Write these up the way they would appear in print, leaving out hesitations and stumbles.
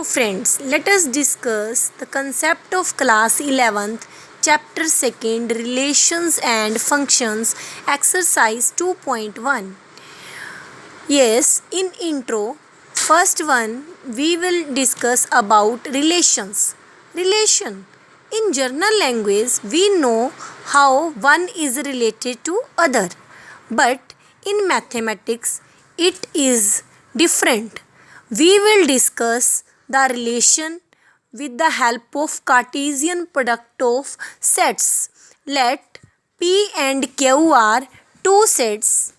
So friends, let us discuss the concept of class 11th, chapter 2nd, relations and functions, exercise 2.1. Yes, in intro, first one we will discuss about relations. Relation. In general language, we know how one is related to other, but in mathematics, it is different. We will discuss the relation with the help of Cartesian product of sets. Let P and Q are two sets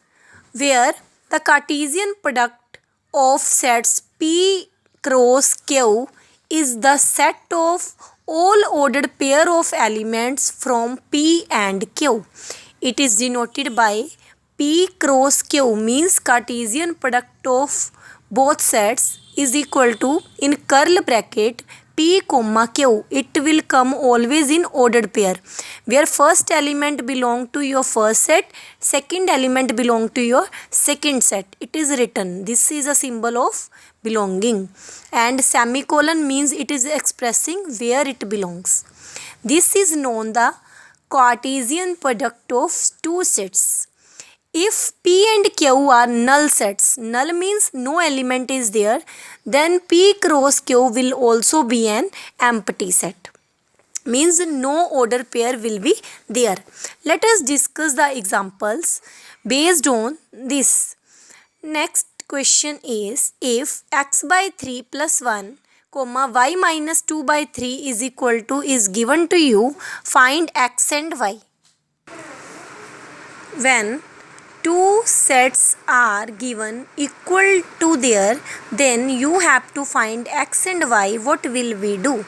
where the Cartesian product of sets P cross Q is the set of all ordered pair of elements from P and Q. It is denoted by P cross Q means Cartesian product of both sets is equal to in curl bracket P comma Q. It will come always in ordered pair where first element belong to your first set, second element belong to your second set. It is written. This is a symbol of belonging and semicolon means it is expressing where it belongs. This is known the Cartesian product of two sets. If P and Q are null sets, null means no element is there, then P cross Q will also be an empty set. Means no order pair will be there. Let us discuss the examples based on this. Next question is, if x by 3 plus 1 comma y minus 2 by 3 is equal to is given to you, find x and y. When two sets are given equal to there, then you have to find x and y. What will we do?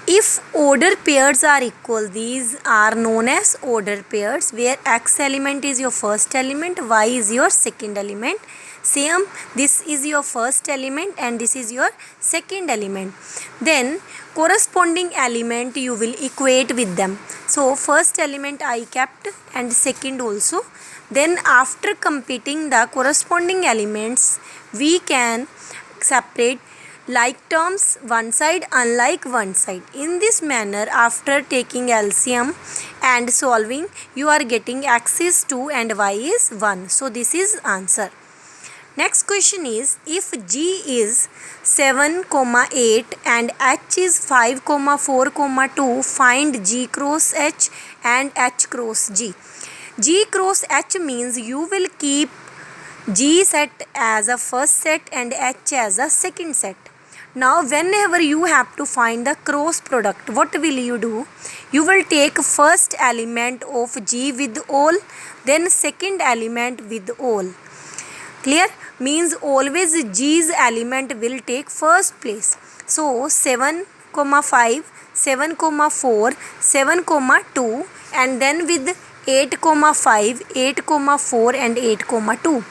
If order pairs are equal, these are known as order pairs where x element is your first element, y is your second element. Same, this is your first element and this is your second element. Then corresponding element you will equate with them. So first element I kept and second also. Then after computing the corresponding elements, we can separate like terms one side, unlike one side. In this manner, after taking LCM and solving, you are getting x is 2 and y is 1. So this is answer. Next question is, if G is 7, 8 and H is 5, 4, 2, find G cross H and H cross G. G cross H means you will keep G set as a first set and H as a second set. Now whenever you have to find the cross product, what will you do? You will take first element of G with all, then second element with all. Clear? Means always G's element will take first place. So 7, 5, 7, 4, 7, 2 and then with 8, 5, 8, 4 and 8, 2.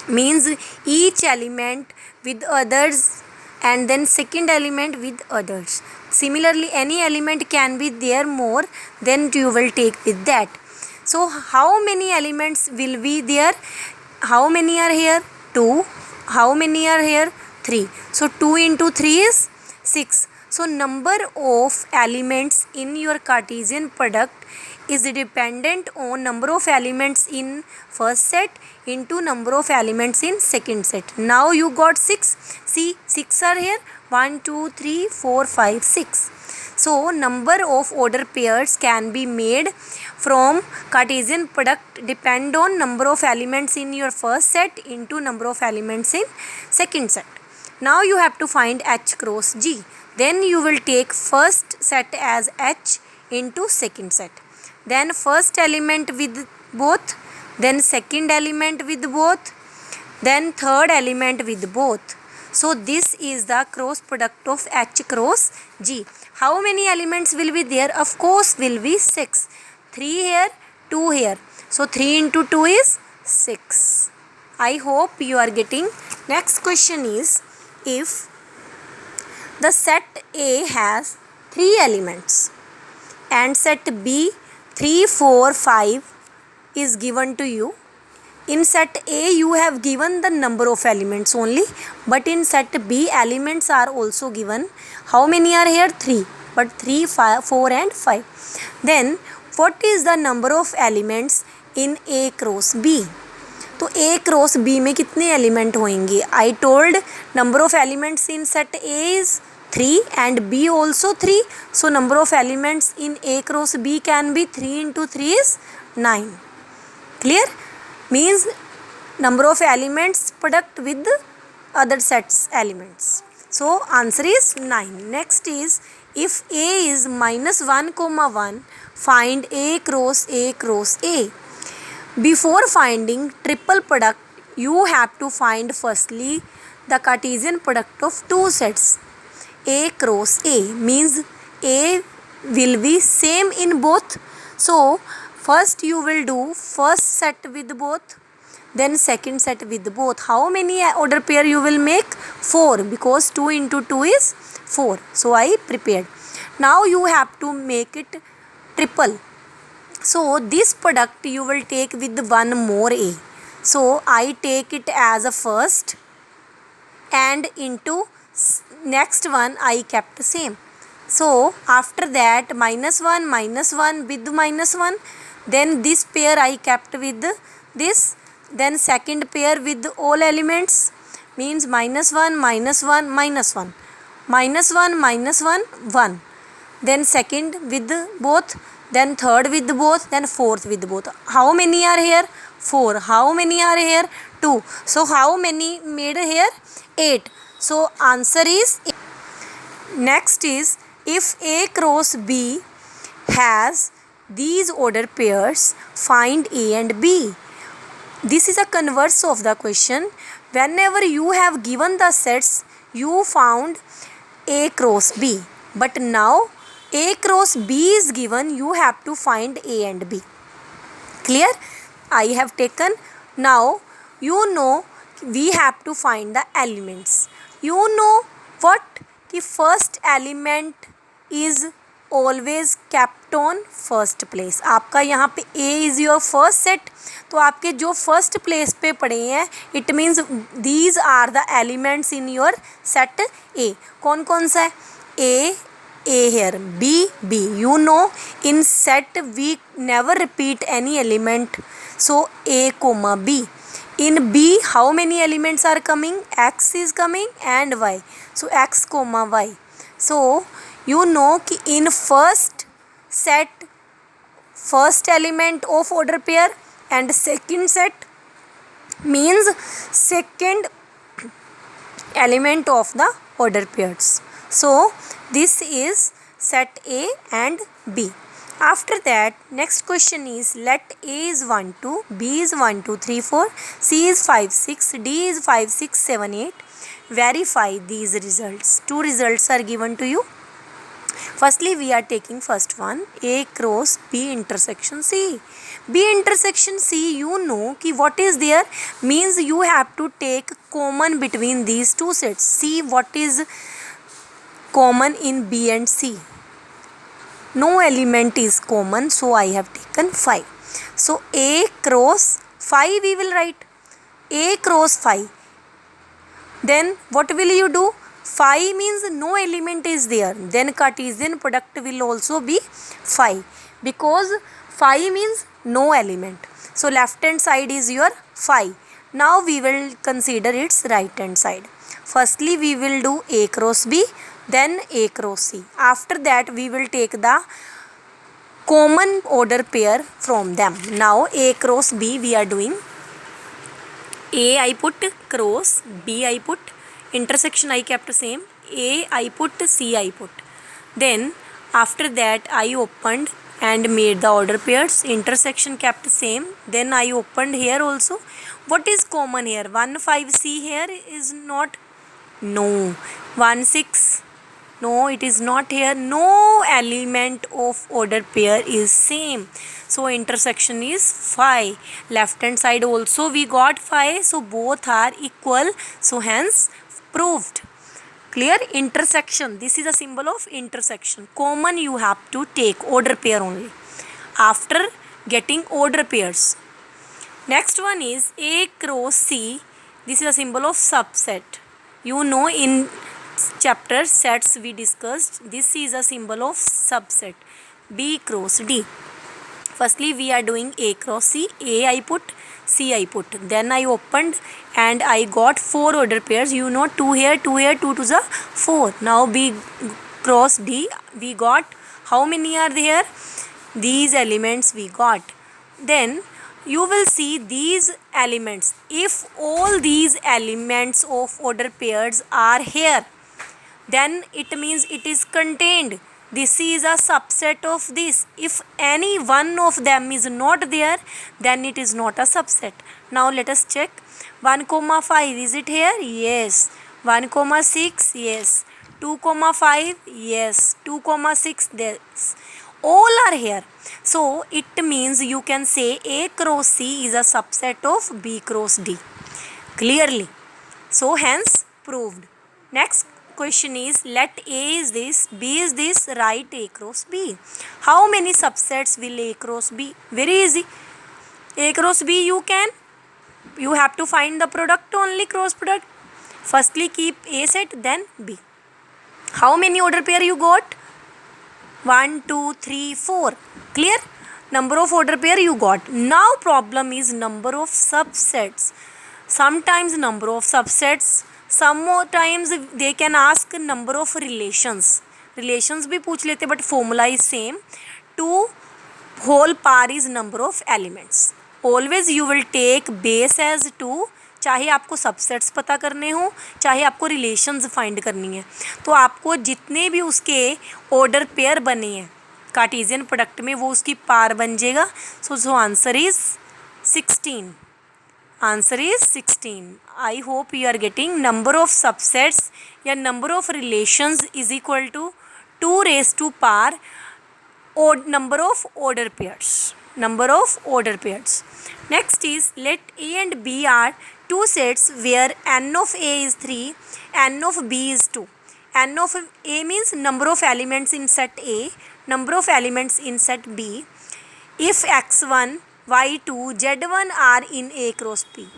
Means each element with others and then second element with others. Similarly, any element can be there more, then you will take with that. So how many elements will be there? How many are here? 2. How many are here? 3. So 2 into 3 is 6. So number of elements in your Cartesian product is dependent on number of elements in first set into number of elements in second set. Now you got 6. See, 6 are here. 1, 2, 3, 4, 5, 6. So number of order pairs can be made from Cartesian product depend on number of elements in your first set into number of elements in second set. Now you have to find H cross G. Then you will take first set as H into second set. Then first element with both, then second element with both, then third element with both. So this is the cross product of H cross G. How many elements will be there? Of course will be 6. 3 here, 2 here. So 3 into 2 is 6. I hope you are getting. Next question is, if the set A has 3 elements and set B 3, 4, 5 is given to you, In set A you have given the number of elements only, but in set B elements are also given. How many are here? 3, but 3, 5, 4 and 5. Then what is the number of elements in A cross B? तो A cross B में कितने element होंगे? I told number of elements in set A is 3 and B also 3. So number of elements in A cross B can be 3 into 3 is 9. Clear? Means number of elements product with other sets elements. So answer is 9. Next is, if A is -1, 1, find A cross A. Before finding triple product, you have to find firstly the Cartesian product of two sets. A cross A means A will be same in both. So first you will do first set with both, then second set with both. How many order pair you will make? 4, because 2 into 2 is 4. So I prepared. Now you have to make it triple. So this product you will take with one more A. So I take it as a first, and into next one I kept same. So after that -1 with -1, then this pair I kept with this, then second pair with all elements, means -1 -1 -1 -1 1, then second with both, then third with both, then fourth with both. How many are here? 4. How many are here? 2. So how many made here? 8. So answer is 8. Next is, if A cross B has these order pairs, find A and B. This is a converse of the question. Whenever you have given the sets, you found A cross B, but now A cross B is given, you have to find A and B. Clear? I have taken. Now you know we have to find the elements. You know what? कि first element is always kept on first place. आपका यहाँ पे A is your first set, तो आपके जो first place पे पड़े हैं, it means these are the elements in your set A. कौन कौन सा है? A here, B. You know in set we never repeat any element, so A comma B. In B how many elements are coming? X is coming and Y, so X comma Y. So you know कि in first set first element of order pair, and second set means second element of the order pairs. So this is set A and B. After that, next question is, let A is 1 2, B is 1 2 3 4, C is 5 6, D is 5 6 7 8. Verify these results. Two results are given to you. Firstly we are taking first one, A cross B intersection C. B intersection C, you know कि what is there, means you have to take common between these two sets. See what is common in B and C. No element is common, so I have taken 5. So A cross 5 we will write. A cross 5. Then what will you do? 5 means no element is there. Then Cartesian product will also be 5, because 5 means no element. So left hand side is your 5. Now we will consider its right hand side. Firstly we will do A cross B, then A cross C. After that we will take the common order pair from them. Now A cross B we are doing. A I put cross, B I put, intersection I kept same, A I put, C I put. Then after that I opened and made the order pairs, intersection kept same. Then I opened here also. What is common here? 1 5 C here is not. No. 1 6. No, it is not here. No element of order pair is same. So intersection is 5. Left hand side also we got 5. So both are equal. So hence proved. Clear? Intersection. This is a symbol of intersection. Common you have to take order pair only. After getting order pairs. Next one is A cross C. This is a symbol of subset. You know, in chapter sets we discussed, this is a symbol of subset. B cross D. Firstly we are doing A cross C. A I put, C I put. Then I opened and I got 4 order pairs. You know, 2 here, 2 here, 2 to the 4. Now B cross D. We got, how many are there? These elements we got. Then you will see these elements. If all these elements of order pairs are here, then it means it is contained. This is a subset of this. If any one of them is not there, then it is not a subset. Now let us check. 1, 5, is it here? Yes. 1, 6, yes. 2, 5, yes. 2, 6, yes. All are here. So it means you can say A cross C is a subset of B cross D. Clearly. So hence proved. Next question is, let A is this, B is this, write A cross B. How many subsets will A cross B? Very easy. A cross B you have to find the product only, cross product. Firstly keep A set, then B. How many order pair you got? 1, 2, 3, 4. Clear? Number of order pair you got. Now problem is number of subsets. Sometimes number of subsets, sometimes they can ask number of relations. Relations भी पूछ लेते, but formula is same. 2 whole par is number of elements. Always you will take base as 2, चाहे आपको subsets पता करने हो, चाहे आपको रिलेशंस फाइंड करनी है. तो आपको जितने भी उसके ऑर्डर पेयर बने हैं कार्टेशियन प्रोडक्ट में, वो उसकी पार बन जाएगा. So answer is 16. Answer is 16. I hope you are getting. Number of subsets या number of relations is equal to 2 raised to power odd number of order pairs. Number of order pairs. Next is, let A and B are two sets where n of A is 3, n of B is 2. N of A means number of elements in set A, number of elements in set B. If x1, y2, z1 are in A cross B,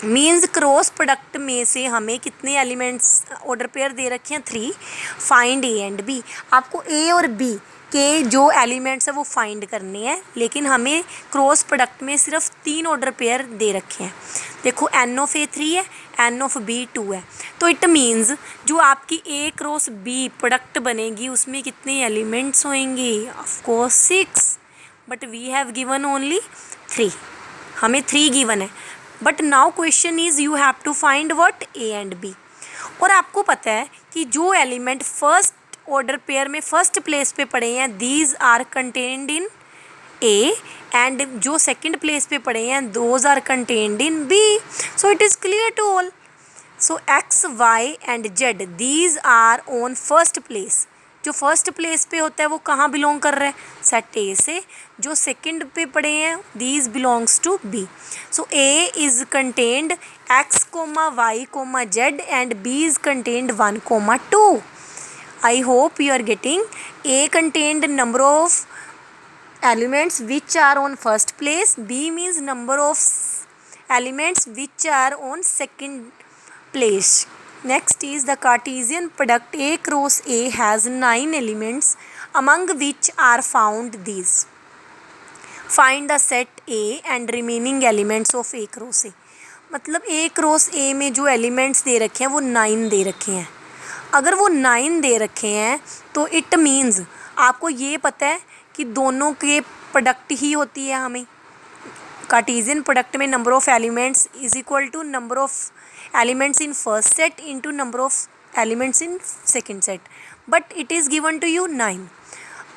means cross product में से हमें कितने elements order pair दे रखे हैं? 3. Find A and B. आपको A और B के जो एलिमेंट्स है वो फाइंड करने हैं, लेकिन हमें क्रॉस प्रोडक्ट में सिर्फ 3 ऑर्डर पेयर दे रखे हैं. देखो एन ऑफ ए 3 है, एन ऑफ बी 2 है. तो इट मीन्स जो आपकी ए क्रॉस बी प्रोडक्ट बनेगी उसमें कितने एलिमेंट्स होंगे? Of course 6. But we have given only 3. हमें 3 गिवन है. But now question is you have to find what? A and B. और आपको पता है कि जो एलिमेंट फर्स्ट ऑर्डर पेयर में फर्स्ट प्लेस पे पड़े हैं these are contained in A, and जो सेकंड प्लेस पे पड़े हैं those are contained in B. So it is clear to all. So X Y and Z these are on first place. जो first place पे होता है वो कहाँ बिलोंग कर रहा है? सेट ए से. जो सेकंड पे पड़े हैं these belongs to B. So A is contained X comma Y comma Z and B is contained 1, 2. I hope you are getting. A contained number of elements which are on first place. B means number of elements which are on second place. Next is the Cartesian product A cross A has 9 elements among which are found these. Find the set A and remaining elements of A cross A. मतलब A cross A में जो elements दे रखे हैं वो 9 दे रखे हैं. अगर वो 9 दे रखे हैं तो इट मीन्स आपको ये पता है कि दोनों के प्रोडक्ट ही होती है. हमें कार्टेशियन प्रोडक्ट में number of elements is equal to number of elements in first set into number of elements in second set. But it is given to you 9.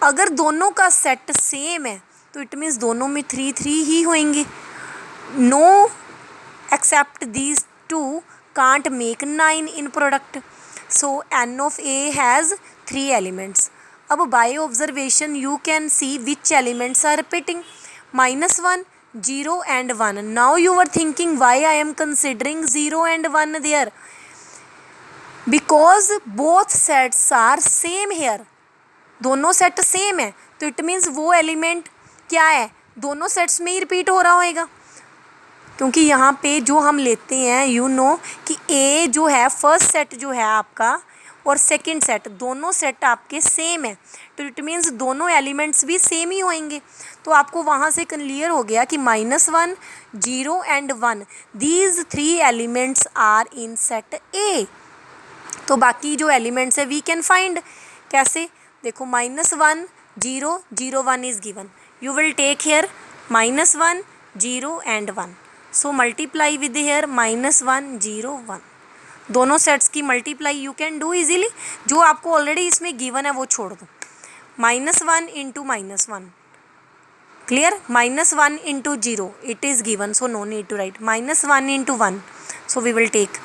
अगर दोनों का सेट सेम है तो इट मीन्स दोनों में 3 3 ही होंगे. No except these two can't make 9 in product. So n of A has 3 elements. अब by observation you can see which elements are repeating. -1, 0 and 1. Now you are thinking why I am considering 0 and 1 there. Because both sets are same here. दोनों set same है तो it means वो element क्या है? दोनों sets में ही repeat हो रहा होगा. क्योंकि यहाँ पे जो हम लेते हैं यू नो कि ए जो है फर्स्ट सेट जो है आपका और सेकंड सेट दोनों सेट आपके सेम है, तो इट मीन्स दोनों एलिमेंट्स भी सेम ही होंगे। तो आपको वहाँ से क्लियर हो गया कि -1 0 and 1 these 3 elements are in set A. तो बाकी जो एलिमेंट्स है वी कैन फाइंड। कैसे? देखो -1 0 0 1 is given, you will take here -1 0 and 1, so multiply with here -1 0 1, दोनों सेट्स की multiply you can do easily. जो आपको ऑलरेडी इसमें गिवन है वो छोड़ दो, -1 into -1 clear, -1 into 0 it is given, so no need to write, -1 into 1, so we will take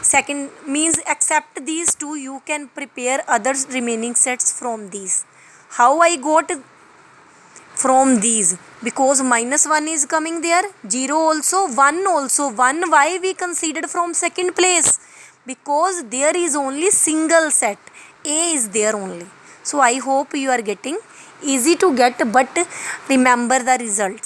second means except these two you can prepare other remaining sets from these. How I got from these? Because -1 is coming there, 0 also, 1 also. 1 why we considered from second place? Because there is only single set, A is there only. So I hope you are getting easy to get, but remember the results.